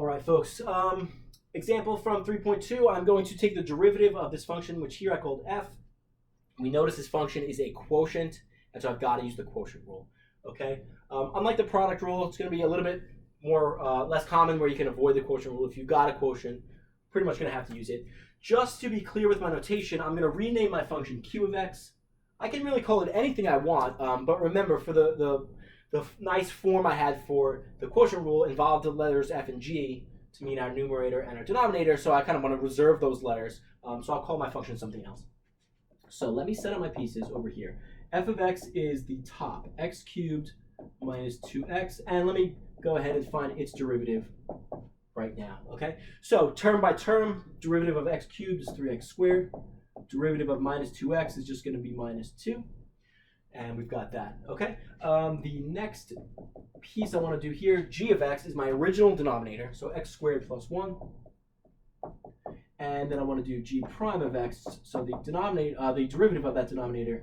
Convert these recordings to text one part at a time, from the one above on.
All right, folks. Example from 3.2, I'm going to take the derivative of this function, which here I called f. We notice this function is a quotient, and so I've got to use the quotient rule. Okay. Unlike the product rule, it's going to be a little bit more less common where you can avoid the quotient rule. If you've got a quotient, pretty much going to have to use it. Just to be clear with my notation, I'm going to rename my function q of x. I can really call it anything I want, but remember, for the nice form I had for the quotient rule involved the letters f and g to mean our numerator and our denominator, so I kind of want to reserve those letters. So I'll call my function something else. So let me set up my pieces over here. F of x is the top, x cubed minus 2x, and let me go ahead and find its derivative right now, okay? So term by term, derivative of x cubed is 3x squared. Derivative of minus 2x is just going to be minus 2. And we've got that, okay? The next piece I want to do here, g of x is my original denominator, so x squared plus 1. And then I want to do g prime of x, so the derivative of that denominator,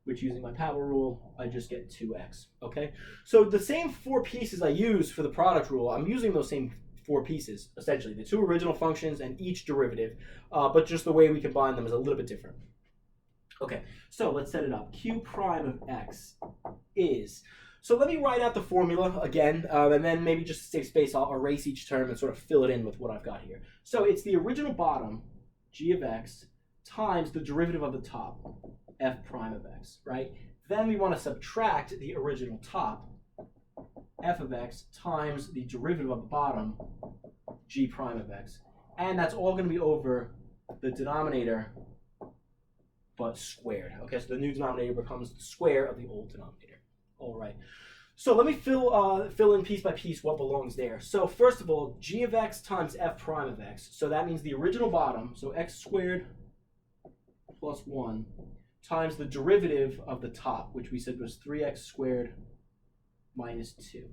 which using my power rule, I just get 2x, okay? So the same four pieces I use for the product rule, I'm using those same four pieces, essentially. The two original functions and each derivative, but just the way we combine them is a little bit different. Okay, so let's set it up. Q prime of x is, so let me write out the formula again, and then maybe just to save space, I'll erase each term and sort of fill it in with what I've got here. So it's the original bottom, g of x, times the derivative of the top, f prime of x, right? Then we want to subtract the original top, f of x, times the derivative of the bottom, g prime of x. And that's all going to be over the denominator, but squared. Okay, so the new denominator becomes the square of the old denominator. All right. So let me fill in piece by piece what belongs there. So first of all, g of x times f prime of x. So that means the original bottom, so x squared plus 1, times the derivative of the top, which we said was 3x squared minus 2.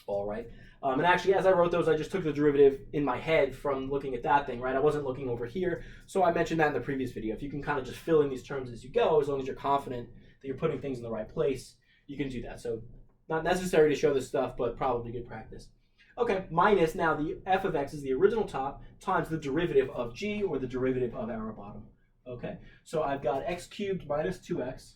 All right. And actually, as I wrote those, I just took the derivative in my head from looking at that thing, right? I wasn't looking over here. So I mentioned that in the previous video. If you can kind of just fill in these terms as you go, as long as you're confident that you're putting things in the right place, you can do that. So not necessary to show this stuff, but probably good practice. Okay, minus now the f of x is the original top times the derivative of g, or the derivative of our bottom. Okay, so I've got x cubed minus 2x.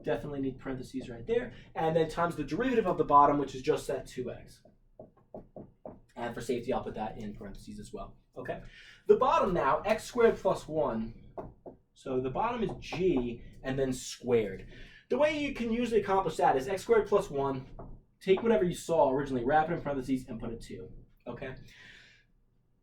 Definitely need parentheses right there. And then times the derivative of the bottom, which is just that 2x. And for safety, I'll put that in parentheses as well. Okay. The bottom now, x squared plus 1. So the bottom is g and then squared. The way you can usually accomplish that is x squared plus 1. Take whatever you saw originally, wrap it in parentheses, and put a 2. Okay.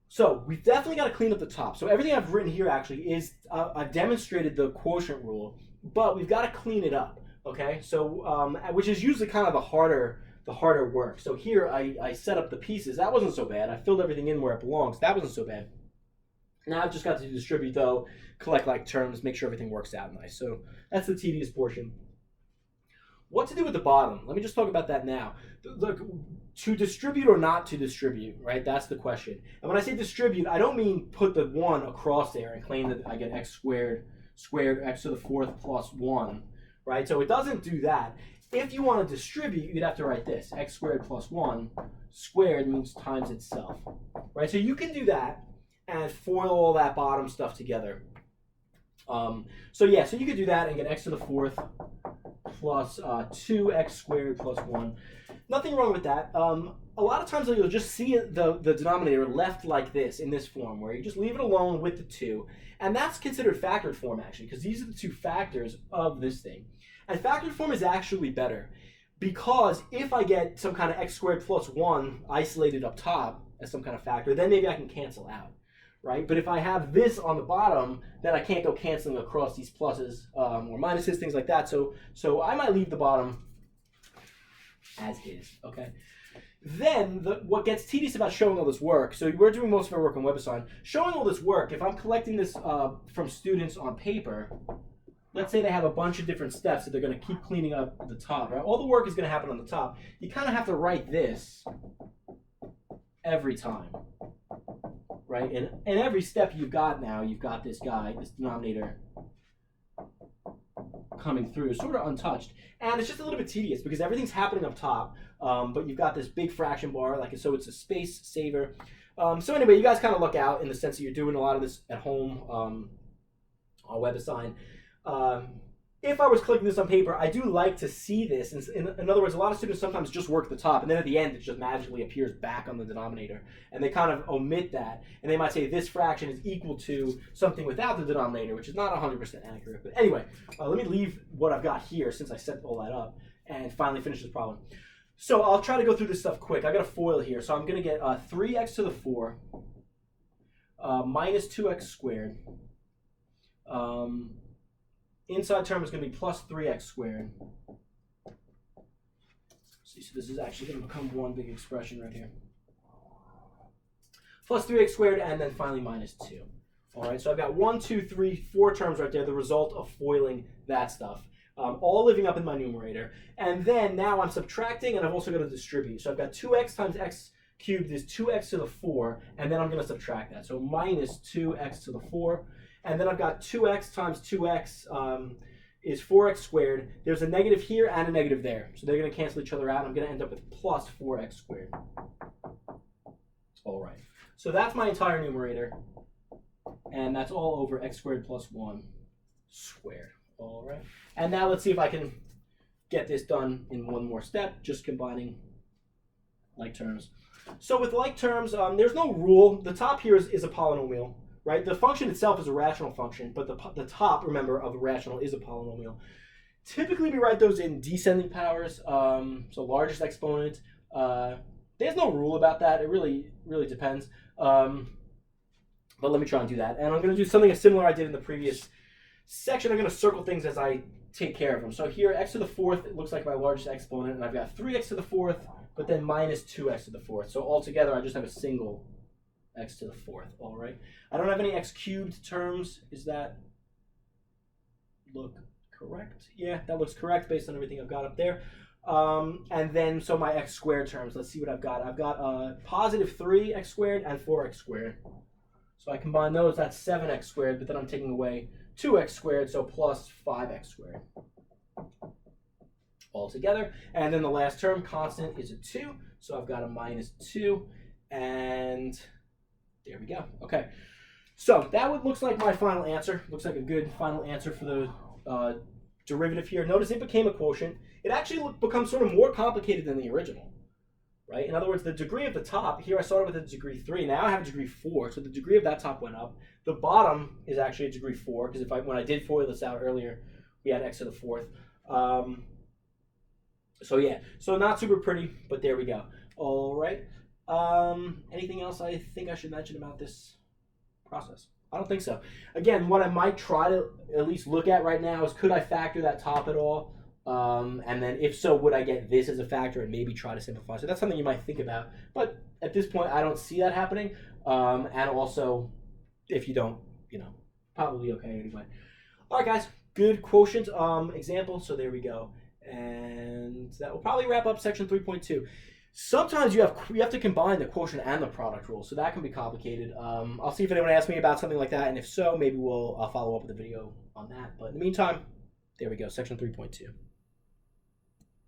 So we've definitely got to clean up the top. So everything I've written here actually is, I've demonstrated the quotient rule, but we've got to clean it up, okay? So, which is usually kind of the harder work. So here I set up the pieces. That wasn't so bad. I filled everything in where it belongs. That wasn't so bad. Now I've just got to distribute though, collect like terms, make sure everything works out nice. So that's the tedious portion. What to do with the bottom? Let me just talk about that now. Look, to distribute or not to distribute, right? That's the question. And when I say distribute, I don't mean put the 1 across there and claim that I get x squared x to the 4th plus 1, right? So it doesn't do that. If you want to distribute, you'd have to write this. X squared plus 1 squared means times itself, right? So you can do that and FOIL all that bottom stuff together. So you could do that and get x to the 4th plus 2x squared plus 1. Nothing wrong with that. A lot of times you'll just see the denominator left like this, in this form, where you just leave it alone with the 2. And that's considered factored form, actually, because these are the two factors of this thing. And factored form is actually better, because if I get some kind of x squared plus 1 isolated up top as some kind of factor, then maybe I can cancel out, right? But if I have this on the bottom, then I can't go canceling across these pluses or minuses, things like that. So I might leave the bottom as is, okay? Then what gets tedious about showing all this work, so we're doing most of our work on WebAssign, showing all this work, if I'm collecting this from students on paper, let's say they have a bunch of different steps that they're going to keep cleaning up the top, right? All the work is going to happen on the top. You kind of have to write this every time, right? And every step you've got now, you've got this guy, this denominator, coming through, sort of untouched. And it's just a little bit tedious because everything's happening up top, but you've got this big fraction bar, so it's a space saver. So anyway, you guys kind of look out in the sense that you're doing a lot of this at home on WebAssign. If I was clicking this on paper, I do like to see this. In other words, a lot of students sometimes just work the top, and then at the end, it just magically appears back on the denominator. And they kind of omit that. And they might say this fraction is equal to something without the denominator, which is not 100% accurate. But anyway, let me leave what I've got here since I set all that up and finally finish this problem. So I'll try to go through this stuff quick. I got a FOIL here. So I'm going to get 3x to the 4 minus 2x squared. Inside term is going to be plus 3x squared. See, so this is actually going to become one big expression right here. Plus 3x squared, and then finally minus 2. All right, so I've got 1, 2, 3, 4 terms right there, the result of foiling that stuff. All living up in my numerator. And then now I'm subtracting, and I've also got to distribute. So I've got 2x times x cubed is 2x to the 4, and then I'm going to subtract that. So minus 2x to the 4. And then I've got 2x times 2x is 4x squared. There's a negative here and a negative there. So they're going to cancel each other out. I'm going to end up with plus 4x squared. All right. So that's my entire numerator. And that's all over x squared plus 1 squared. All right. And now let's see if I can get this done in one more step, just combining like terms. So with like terms, there's no rule. The top here is a polynomial. Right, the function itself is a rational function, but the top, remember, of a rational is a polynomial. Typically, we write those in descending powers, so largest exponent. There's no rule about that. It really depends. But let me try and do that. And I'm going to do something similar I did in the previous section. I'm going to circle things as I take care of them. So here, x to the 4th, it looks like my largest exponent, and I've got 3x to the 4th, but then minus 2x to the 4th. So altogether, I just have a single x to the 4th, all right? I don't have any x cubed terms. Is that look correct? Yeah, that looks correct based on everything I've got up there. And then, so my x squared terms, let's see what I've got. I've got positive 3x squared and 4x squared. So I combine those, that's 7x squared, but then I'm taking away 2x squared, so plus 5x squared all together. And then the last term, constant, is a 2. So I've got a minus 2, and there we go. Okay, so that looks like my final answer. Looks like a good final answer for the derivative here. Notice it became a quotient. It actually becomes sort of more complicated than the original, right? In other words, the degree of the top, here I started with a degree 3. Now I have a degree 4, so the degree of that top went up. The bottom is actually a degree 4, because when I did FOIL this out earlier, we had x to the 4th. So yeah, so not super pretty, but there we go. All right. Anything else I think I should mention about this process? I don't think so. Again, what I might try to at least look at right now is, could I factor that top at all? And then if so, would I get this as a factor and maybe try to simplify? So that's something you might think about. But at this point, I don't see that happening. And also, if you don't, probably okay anyway. All right, guys, good quotient example. So there we go. And that will probably wrap up section 3.2. Sometimes you have to combine the quotient and the product rule, so that can be complicated. I'll see if anyone asks me about something like that, and if so, maybe I'll follow up with a video on that. But in the meantime, there we go, section 3.2.